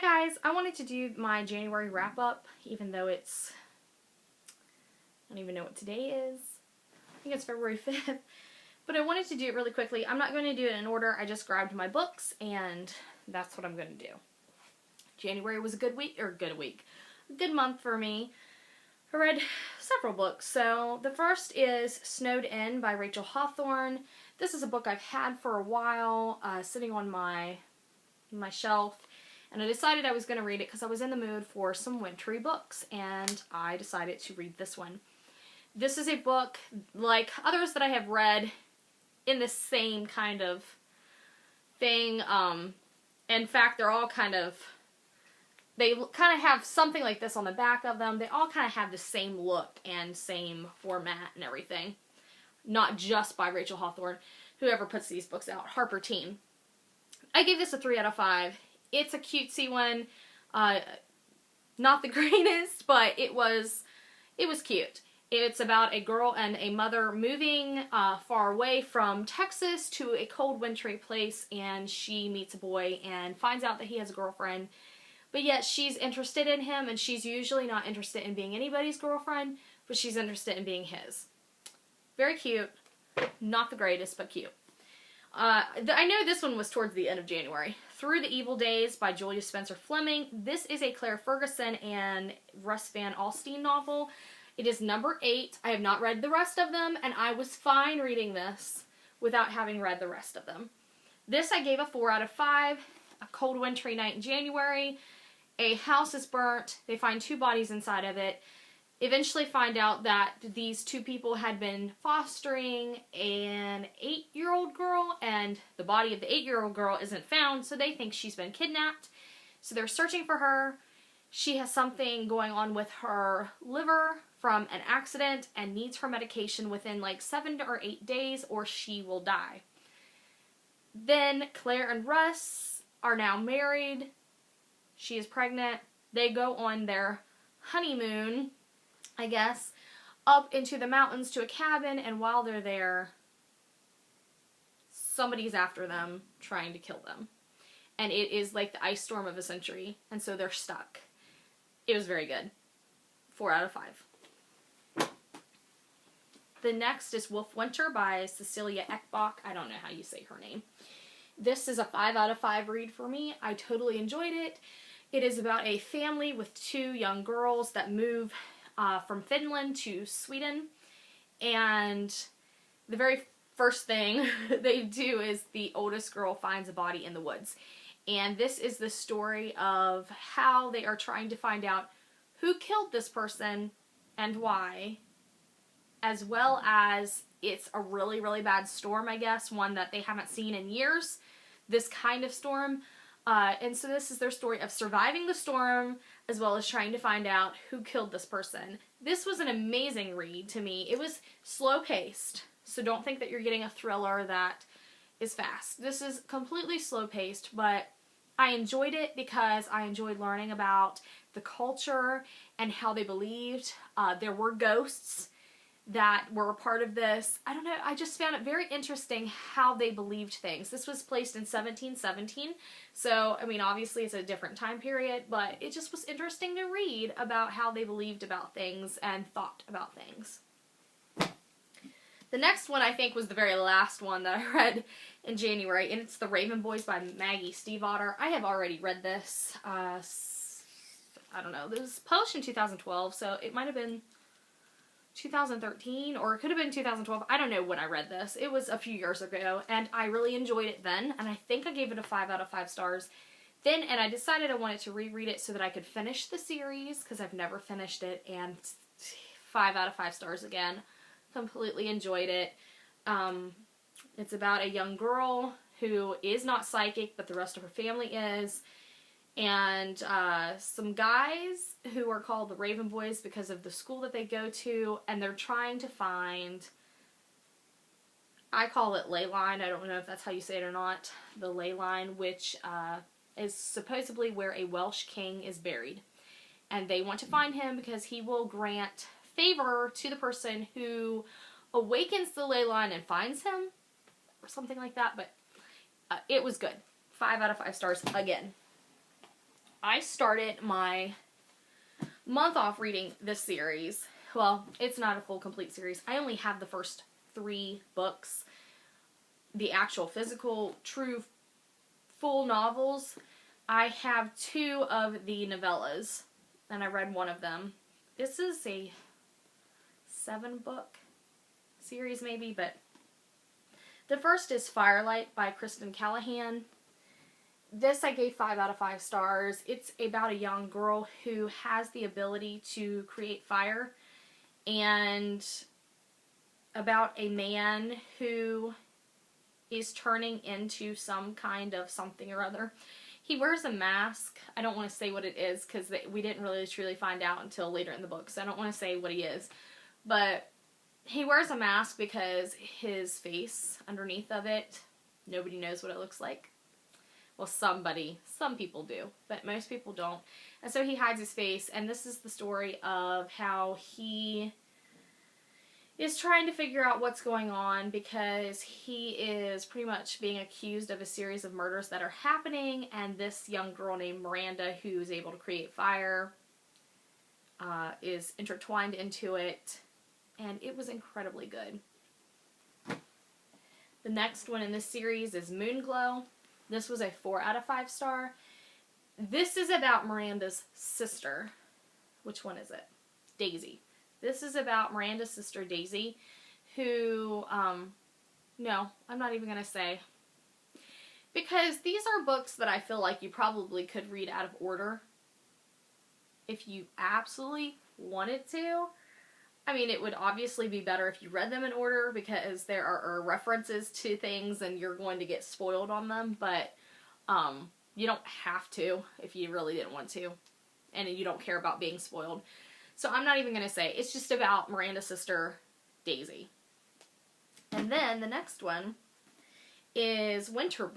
Hi guys, I wanted to do my January wrap up, even though it's, I don't even know what today is. I think it's February 5th. But I wanted to do it really quickly. I'm not going to do it in order. I just grabbed my books and that's what I'm going to do. January was a good month for me. I read several books. So the first is Snowed In by Rachel Hawthorne. This is a book I've had for a while, sitting on my shelf. And I decided I was going to read it because I was in the mood for some wintry books, and I decided to read this one. This is a book, like others that I have read, in the same kind of thing. In fact, they're all they kind of have something like this on the back of them. They all kind of have the same look and same format and everything. Not just by Rachel Hawthorne, whoever puts these books out, Harper Teen. I gave this a 3 out of 5. It's a cutesy one, not the greatest, but it was cute. It's about a girl and a mother moving far away from Texas to a cold, wintry place, and she meets a boy and finds out that he has a girlfriend, but yet she's interested in him, and she's usually not interested in being anybody's girlfriend, but she's interested in being his. Very cute. Not the greatest, but cute. I know this one was towards the end of January. Through the Evil Days by Julia Spencer Fleming. This is a Claire Ferguson and Russ Van Alstyne novel. It is number 8. I have not read the rest of them, and I was fine reading this without having read the rest of them. This I gave a 4 out of 5. A cold wintry night in January. A house is burnt. They find 2 bodies inside of it. Eventually find out that these 2 people had been fostering an 8-year-old girl, and the body of the 8-year-old girl isn't found, so they think she's been kidnapped. So they're searching for her. She has something going on with her liver from an accident and needs her medication within like 7 or 8 days, or she will die. Then Claire and Russ are now married. She is pregnant. They go on their honeymoon, I guess, up into the mountains to a cabin, and while they're there, somebody's after them, trying to kill them. And it is like the ice storm of a century, and so they're stuck. It was very good. 4 out of 5. The next is Wolf Winter by Cecilia Ekbach. I don't know how you say her name. This is a 5 out of 5 read for me. I totally enjoyed it. It is about a family with 2 young girls that move from Finland to Sweden, and the very first thing they do is the oldest girl finds a body in the woods, and this is the story of how they are trying to find out who killed this person and why, as well as it's a really, really bad storm, I guess, one that they haven't seen in years, this kind of storm. And so this is their story of surviving the storm, as well as trying to find out who killed this person. This was an amazing read to me. It was slow-paced, so don't think that you're getting a thriller that is fast. This is completely slow-paced, but I enjoyed it because I enjoyed learning about the culture and how they believed. There were ghosts that were a part of this. I don't know, I just found it very interesting how they believed things. This was placed in 1717, so, I mean, obviously it's a different time period, but it just was interesting to read about how they believed about things and thought about things. The next one, I think, was the very last one that I read in January, and it's The Raven Boys by Maggie Stiefvater. I have already read this, I don't know, it was published in 2012, so it might have been 2013, or it could have been 2012. I don't know when I read this. It was a few years ago, and I really enjoyed it then, and I think I gave it a 5 out of 5 stars then, and I decided I wanted to reread it so that I could finish the series, because I've never finished it, and 5 out of 5 stars again. Completely enjoyed it. It's about a young girl who is not psychic, but the rest of her family is, and some guys who are called the Raven Boys because of the school that they go to, and they're trying to find, I call it ley line, I don't know if that's how you say it or not, the ley line, which is supposedly where a Welsh king is buried. And they want to find him because he will grant favor to the person who awakens the ley line and finds him, or something like that, but it was good. 5 out of 5 stars again. I started my month off reading this series. Well, it's not a full complete series. I only have the first 3 books. The actual physical, true, full novels. I have 2 of the novellas, and I read one of them. This is a 7-book series maybe, but the first is Firelight by Kristen Callahan. This I gave 5 out of 5 stars. It's about a young girl who has the ability to create fire, and about a man who is turning into some kind of something or other. He wears a mask. I don't want to say what it is because we didn't really truly find out until later in the book, so I don't want to say what he is. But he wears a mask because his face underneath of it, nobody knows what it looks like. Well, some people do, but most people don't. And so he hides his face, and this is the story of how he is trying to figure out what's going on because he is pretty much being accused of a series of murders that are happening, and this young girl named Miranda, who's able to create fire, is intertwined into it, and it was incredibly good. The next one in this series is Moonglow. This was a 4 out of 5 star. This is about Miranda's sister. Which one is it? Daisy. This is about Miranda's sister, Daisy, who, no, I'm not even going to say. Because these are books that I feel like you probably could read out of order if you absolutely wanted to. I mean, it would obviously be better if you read them in order because there are references to things and you're going to get spoiled on them, but you don't have to if you really didn't want to and you don't care about being spoiled. So I'm not even going to say. It's just about Miranda's sister, Daisy. And then the next one is Winter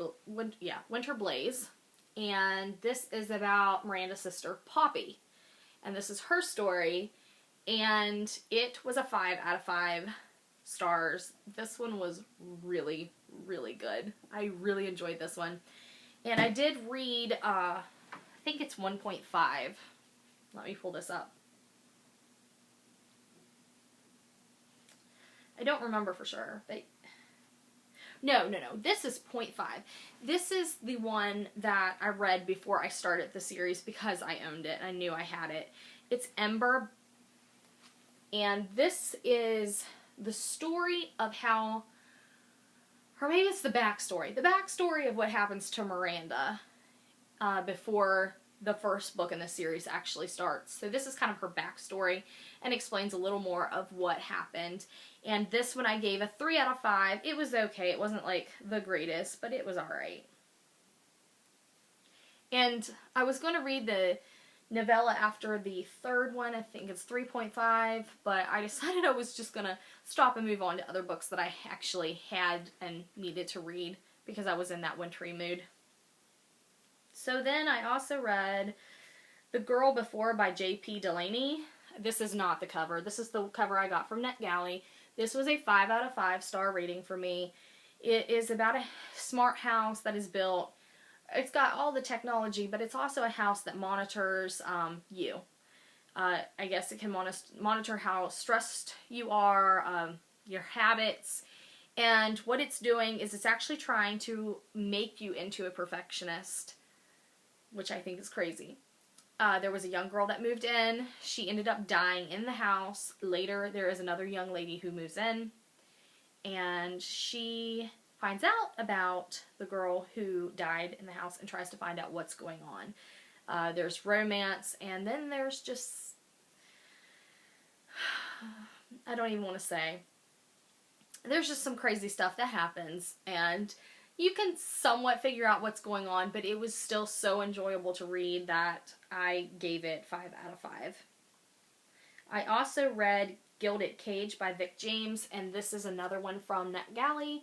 Blaze. And this is about Miranda's sister, Poppy. And this is her story. And it was a 5 out of 5 stars. This one was really, really good. I really enjoyed this one. And I did read, I think it's 1.5. Let me pull this up. I don't remember for sure. No. This is 0.5. This is the one that I read before I started the series because I owned it. I knew I had it. It's Ember. And this is the story of how, or maybe it's the backstory. The backstory of what happens to Miranda before the first book in the series actually starts. So this is kind of her backstory and explains a little more of what happened. And this one I gave a 3 out of 5. It was okay. It wasn't like the greatest, but it was alright. And I was going to read the novella after the third one. I think it's 3.5, but I decided I was just going to stop and move on to other books that I actually had and needed to read because I was in that wintry mood. So then I also read The Girl Before by J.P. Delaney. This is not the cover. This is the cover I got from NetGalley. This was a 5 out of 5 star rating for me. It is about a smart house that is built. It's got all the technology, but it's also a house that monitors you. I guess it can monitor how stressed you are, your habits, and what it's doing is it's actually trying to make you into a perfectionist, which I think is crazy. There was a young girl that moved in. She ended up dying in the house. Later, there is another young lady who moves in, and she finds out about the girl who died in the house and tries to find out what's going on. There's romance, and then there's just, I don't even want to say. There's just some crazy stuff that happens, and you can somewhat figure out what's going on, but it was still so enjoyable to read that I gave it 5 out of 5. I also read Gilded Cage by Vic James, and this is another one from NetGalley.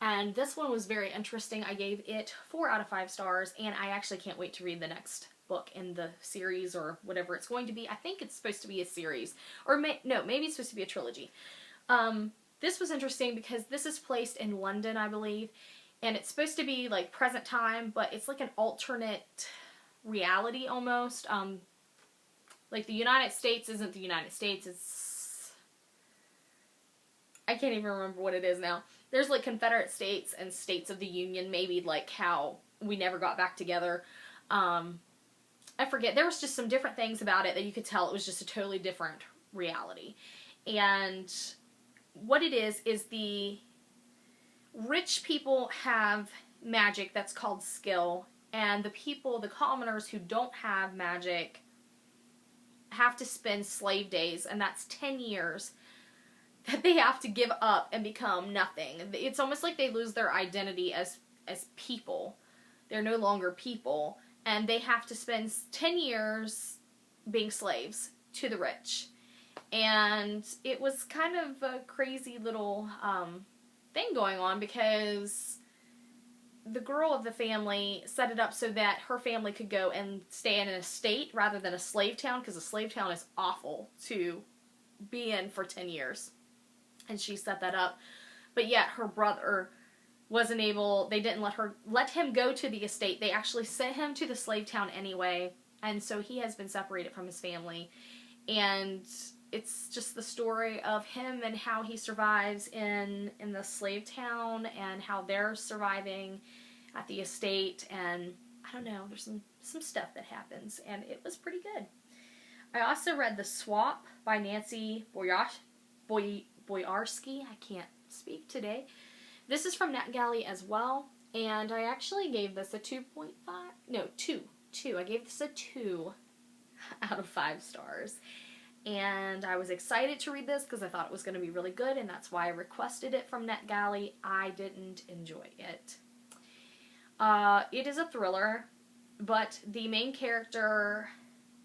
And this one was very interesting. I gave it 4 out of 5 stars, and I actually can't wait to read the next book in the series or whatever it's going to be. I think it's supposed to be a series. Or maybe it's supposed to be a trilogy. This was interesting because this is placed in London, I believe. And it's supposed to be like present time, but it's like an alternate reality almost. Like the United States isn't the United States, it's, I can't even remember what it is now. There's like Confederate States and States of the Union, maybe like how we never got back together. I forget. There was just some different things about it that you could tell it was just a totally different reality. And what it is the rich people have magic that's called skill, and the people, the commoners who don't have magic, have to spend slave days, and that's 10 years that they have to give up and become nothing. It's almost like they lose their identity as people. They're no longer people, and they have to spend 10 years being slaves to the rich. And it was kind of a crazy little thing going on, because the girl of the family set it up so that her family could go and stay in an estate rather than a slave town, because a slave town is awful to be in for 10 years. And she set that up. But yet her brother wasn't able, they didn't let him go to the estate. They actually sent him to the slave town anyway. And so he has been separated from his family. And it's just the story of him and how he survives in the slave town, and how they're surviving at the estate. And I don't know, there's some stuff that happens, and it was pretty good. I also read The Swap by Nancy Boyarsky. I can't speak today. This is from NetGalley as well, and I actually gave this a 2.5. No, 2. I gave this a 2 out of 5 stars. And I was excited to read this because I thought it was going to be really good, and that's why I requested it from NetGalley. I didn't enjoy it. It is a thriller, but the main character,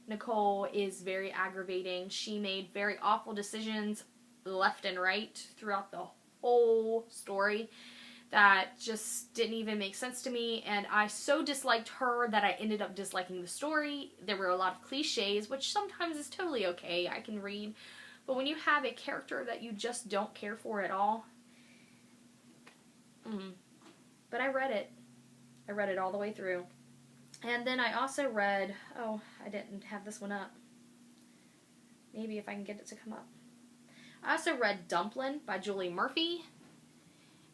Nicole, is very aggravating. She made very awful decisions left and right throughout the whole story that just didn't even make sense to me, and I so disliked her that I ended up disliking the story. There were a lot of cliches, which sometimes is totally okay, I can read, but when you have a character that you just don't care for at all, but I read it all the way through. And then I also read, oh, I didn't have this one up, maybe if I can get it to come up. I also read Dumplin' by Julie Murphy.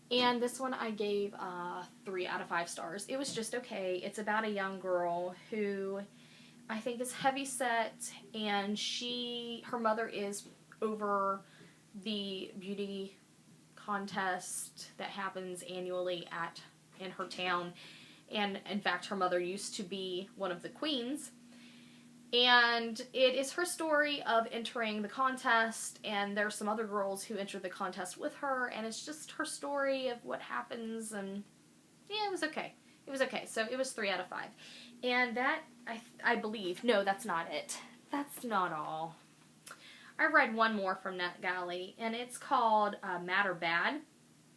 And this one I gave 3 out of 5 stars. It was just okay. It's about a young girl who I think is heavyset, and her mother is over the beauty contest that happens annually in her town. And in fact, her mother used to be one of the queens. And it is her story of entering the contest, and there's some other girls who enter the contest with her, and it's just her story of what happens, and yeah, it was okay. It was okay. So it was 3 out of 5. And that, I believe, no, that's not it. That's not all. I read one more from NetGalley, and it's called Mad or Bad: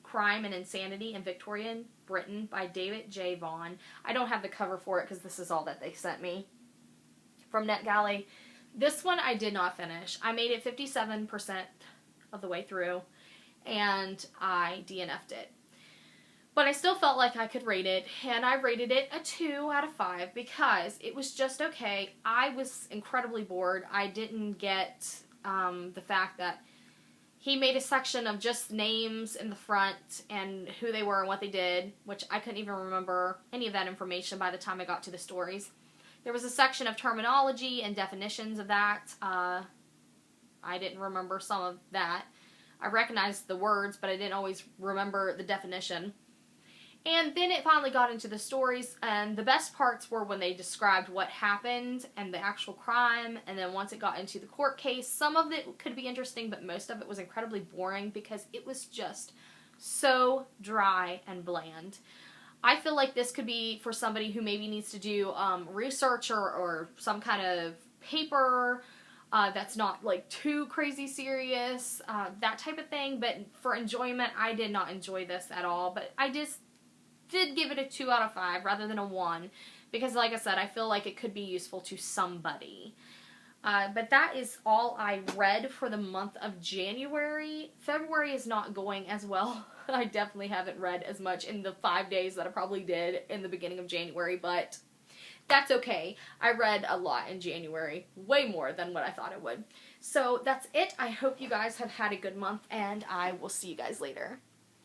Crime and Insanity in Victorian Britain by David J. Vaughan. I don't have the cover for it because this is all that they sent me from NetGalley. This one I did not finish. I made it 57% of the way through, and I DNF'd it. But I still felt like I could rate it, and I rated it a 2 out of 5 because it was just okay. I was incredibly bored. I didn't get the fact that he made a section of just names in the front and who they were and what they did, which I couldn't even remember any of that information by the time I got to the stories. There was a section of terminology and definitions of that. I didn't remember some of that. I recognized the words, but I didn't always remember the definition. And then it finally got into the stories, and the best parts were when they described what happened and the actual crime, and then once it got into the court case, some of it could be interesting, but most of it was incredibly boring because it was just so dry and bland. I feel like this could be for somebody who maybe needs to do research or some kind of paper that's not like too crazy serious, that type of thing. But for enjoyment, I did not enjoy this at all. But I just did give it a 2 out of 5 rather than a 1 because, like I said, I feel like it could be useful to somebody. But that is all I read for the month of January. February is not going as well. I definitely haven't read as much in the 5 days that I probably did in the beginning of January, but that's okay. I read a lot in January, way more than what I thought I would. So that's it. I hope you guys have had a good month, and I will see you guys later.